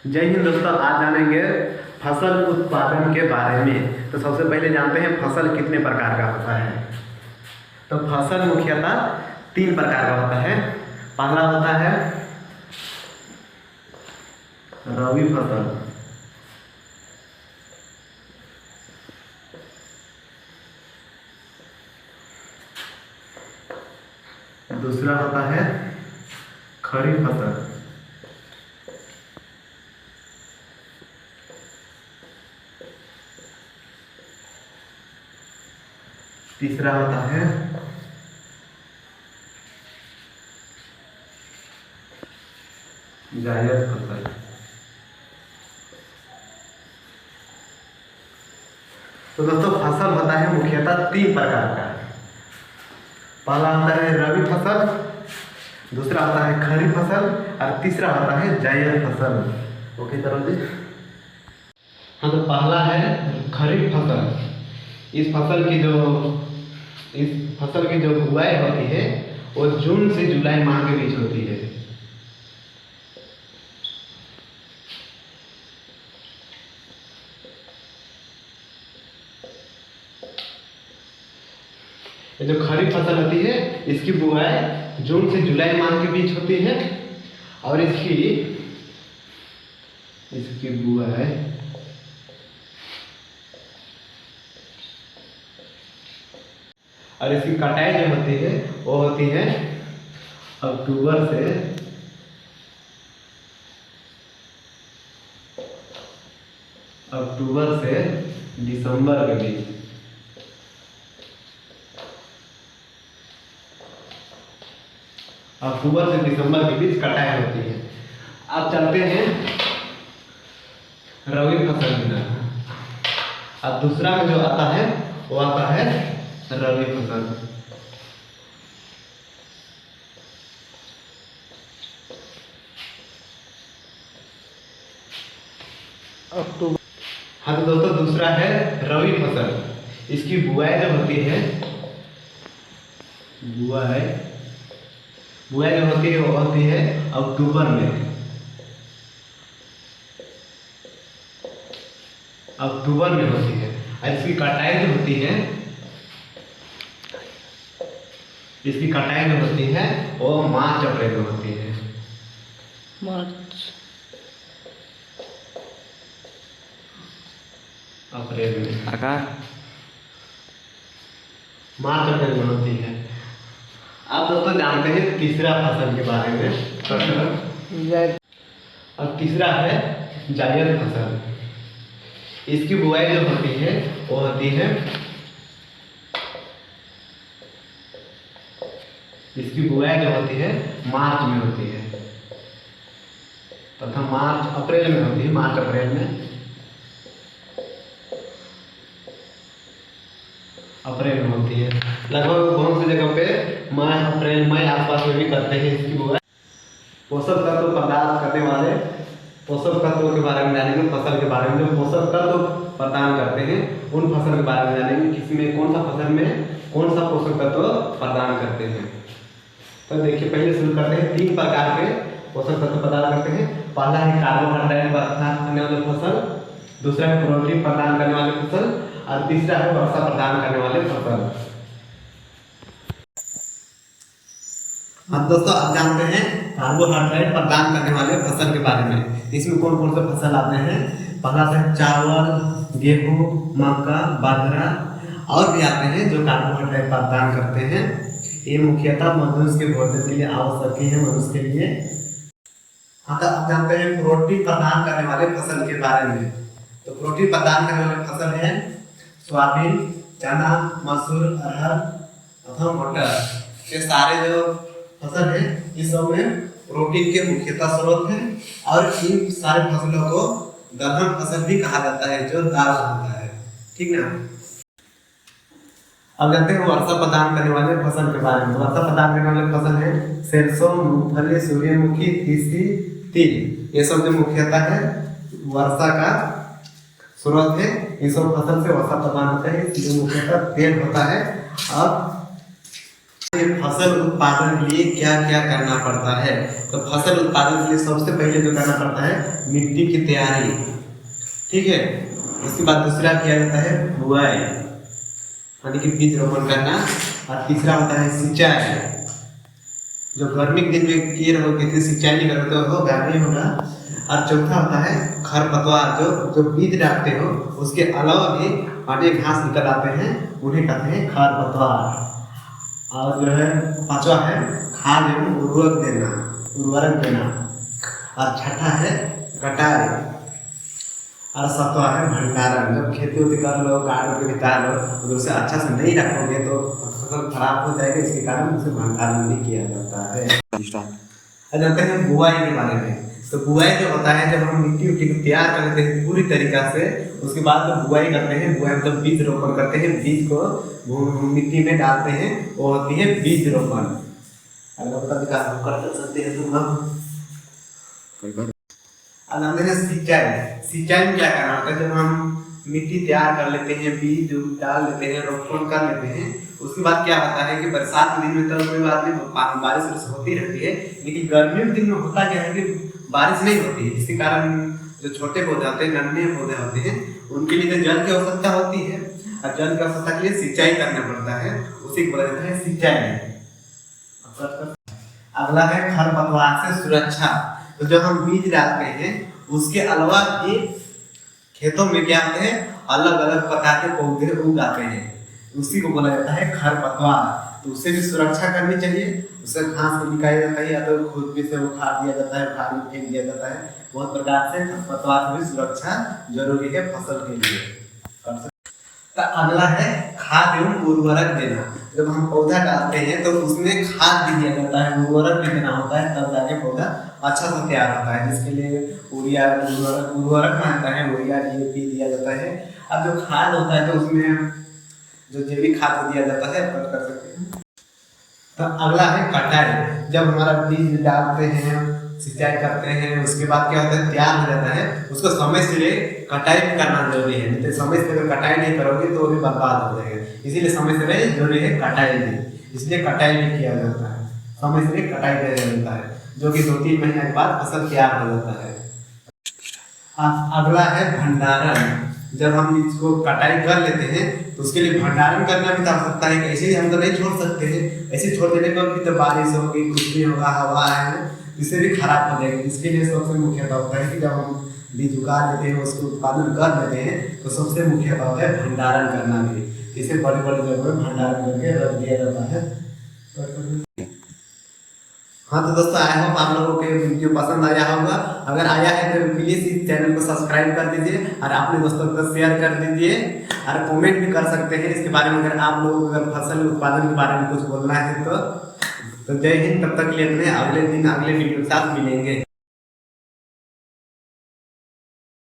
जय हिंद दोस्तों, आज जानेंगे फसल उत्पादन के बारे में। तो सबसे पहले जानते हैं फसल कितने प्रकार का होता है। तो फसल मुख्यतः 3 प्रकार का होता है। पहला होता है रबी फसल, दूसरा होता है खरीफ फसल, तीसरा होता है जायद फसल। तो दोस्तों फसल होता है मुख्यतः 3 प्रकार का। पहला होता है रबी फसल, दूसरा होता है खरीफ फसल और तीसरा होता है जायद फसल। ओके करो जी। हाँ, तो पहला है खरीफ फसल। इस फसल की जो बुआई होती है वो जून से जुलाई माह के बीच होती है। ये जो खरीफ फसल होती है इसकी बुआई जून से जुलाई माह के बीच होती है और इसकी बुआई और इसकी कटाई जो होती है वो होती है अक्टूबर से दिसंबर के बीच। अक्टूबर से दिसंबर के बीच कटाई होती है। अब चलते हैं रबी फसल की तरफ। अब दूसरा में जो आता है वो आता है रबी फसल। अक्टूबर। हाँ, तो दोस्तों दूसरा है रबी फसल। इसकी बुआई जो होती है बुआई जो होती है वो होती है अक्टूबर में। होती है और इसकी कटाई जो होती है वो मार्च अप्रैल में होती है। मार्च अप्रैल में होती है। आप दोस्तों जानते हैं तीसरा फसल के बारे में। और तीसरा है जायद फसल। इसकी बुआई जो होती है वो होती है मार्च में होती है तथा मार्च अप्रैल में होती है। अप्रैल में होती है। लगभग बहुत सी जगह पे अप्रैल मई आसपास में भी करते हैं इसकी बुआई। पोषक तत्व प्रदान करने वाले पोषक तत्वों के बारे में जानेंगे। फसल के बारे में जो पोषक तत्व प्रदान करते हैं उन फसल के बारे में जानेंगे। किसमें कौन सा फसल में कौन सा पोषक तत्व प्रदान करते हैं। तो देखिए, पहले शुरू करते हैं। 3 प्रकार के पोषक तत्व प्रदान करते हैं। पहला है कार्बोहाइड्रेट प्रदान करने वाले फसल, दूसरा है प्रोटीन प्रदान करने वाले फसल और तीसरा है वर्षा प्रदान करने वाले फसल। अब दोस्तों आप जानते हैं कार्बोहाइड्रेट प्रदान करने वाले फसल के बारे में। इसमें कौन कौन से फसल आते हैं। पहला है चावल, गेहूं, मक्का, बाजरा और भी आते हैं जो कार्बोहाइड्रेट प्रदान करते हैं। ये मुख्यतः मनुष्य के भोजन के लिए आवश्यक है, मनुष्य के लिए। हाँ, तो आप जानते हैं प्रोटीन प्रदान करने वाले फसल के बारे में। तो प्रोटीन प्रदान करने वाले फसल है सोयाबीन, चना, मसूर, अरहर तथा मटर। ये सारे जो फसल है इस सब में प्रोटीन के मुख्यतः स्रोत है और इन सारे फसलों को दलहन फसल भी कहा जाता है जो दाल होता है। ठीक ना। अब जानते हैं वर्षा प्रदान करने वाले फसल के बारे में। वर्षा प्रदान करने वाले फसल है सरसों, मूंगफली, सूर्यमुखी, तीसी, तिल। ये सब जो मुख्यतः है वर्षा का स्रोत है। ये सब फसल से वर्षा प्रदान होता है। मुख्यतः तेल होता है और फसल उत्पादन के लिए क्या क्या करना पड़ता है? तो फसल उत्पादन के लिए सबसे पहले जो करना पड़ता है मिट्टी की तैयारी, ठीक है। उसके बाद दूसरा किया जाता है बुआई यानी कि बीज रोपण करना, और तीसरा होता है सिंचाई। जो गर्मी के दिन में किए रहो कितनी सिंचाई नहीं करोगे तो होगा नहीं होगा। और चौथा होता है खरपतवार, जो बीज डालते हो उसके अलावा भी अनेक घास निकल आते हैं, उन्हें कहते हैं खरपतवार। और जो है पांचवा है खाद एवं उर्वरक देना, और छठा है कटाई, और सातवां है भंडारण। जब खेती उती कर लो, गाड़ों के बिता लो, तो उसे अच्छा से नहीं रखोगे तो फसल खराब हो जाएगी, इसके कारण उसे भंडारण नहीं किया जाता है। जानते हैं बुआई के बारे में। तो बुआई जो होता है जब हम मिट्टी को तैयार कर लेते हैं पूरी तरीका से, उसके बाद तो बुआई करते हैं। बुआई मतलब बीज रोपण करते हैं, बीज को मिट्टी में डालते हैं, वो होती है बीज रोपण। सिंचाई में क्या करना होता है, जब हम मिट्टी तैयार कर लेते हैं, बीज डाल लेते हैं, रोपण कर लेते हैं, उसके बाद क्या होता है कि बरसात के दिन में तो कोई बात नहीं, बारिश होती रहती है, लेकिन गर्मियों के दिन में होता क्या है कि बारिश नहीं होती है। इसके कारण जो छोटे पौधे होते हैं, नन्हे पौधे होते हैं, उनके लिए जल की आवश्यकता होती है, और जल की आवश्यकता के लिए सिंचाई करना पड़ता है, उसी को बोला जाता है सिंचाई। अगला है खरपतवार से सुरक्षा। तो जब हम बीज डालते हैं उसके अलावा भी खेतों में क्या होते हैं अलग अलग प्रकार के पौधे उगाते हैं, उसी को बोला जाता है खरपतवार। तो उससे भी सुरक्षा करनी चाहिए, उससे घास को निकाला जाता है, या तो खुद भी से उखाड़ दिया जाता है, उखाड़ फेंक दिया जाता है। बहुत प्रकार से खरपतवार से भी सुरक्षा जरूरी है फसल के लिए। तो अगला है खाद एवं उर्वरक देना। जब हम पौधा डालते हैं तो उसमें खाद भी दिया जाता है, उर्वरक भी देना होता है, तब जाके पौधा अच्छा से तैयार होता है, जिसके लिए यूरिया उर्वरक मानता है, यूरिया DAP दिया जाता है। अब जो खाद होता है तो उसमें जो जैविक खाद दिया जाता है कर सकते हैं। तो अगला है कटाई। जब हमारा बीज डालते हैं, सिंचाई करते हैं, उसके बाद क्या होता है तैयार हो जाता है, उसको समय से कटाई भी करना जरूरी है। नहीं तो समय से अगर कटाई नहीं करोगे तो भी बर्बाद हो जाएगा, इसीलिए समय से जरूरी है कटाई भी, इसलिए कटाई भी किया जाता है, समय से कटाई किया जाता है, जो कि 2-3 महीने के बाद फसल तैयार हो जाता है। अगला है भंडारण। जब हम इसको कटाई कर लेते हैं तो उसके लिए भंडारण करना भी आवश्यकता है, ऐसे ही हम तो नहीं छोड़ सकते हैं, ऐसे छोड़ देने पर भी तो बारिश होगी, कुछ भी होगा, हवा है, इससे भी खराब हो जाएगी। इसके लिए सबसे मुख्यतः होता है कि जब हम बीज उगा लेते हैं, उसको उत्पादन कर लेते हैं, तो सबसे मुख्यतः होता है भंडारण करना भी। इसे बड़े बड़े जगह में भंडारण करके रख दिया जाता है। हाँ तो दोस्तों आई होप आप लोगों के वीडियो पसंद आया होगा। अगर आया है तो प्लीज इस चैनल को सब्सक्राइब कर दीजिए और अपने दोस्तों को शेयर कर दीजिए, और कमेंट भी कर सकते हैं इसके बारे में। अगर आप लोगों को अगर फसल उत्पादन के बारे में कुछ बोलना है तो जय हिंद। तब तक के लिए अगले दिन अगले वीडियो के साथ मिलेंगे।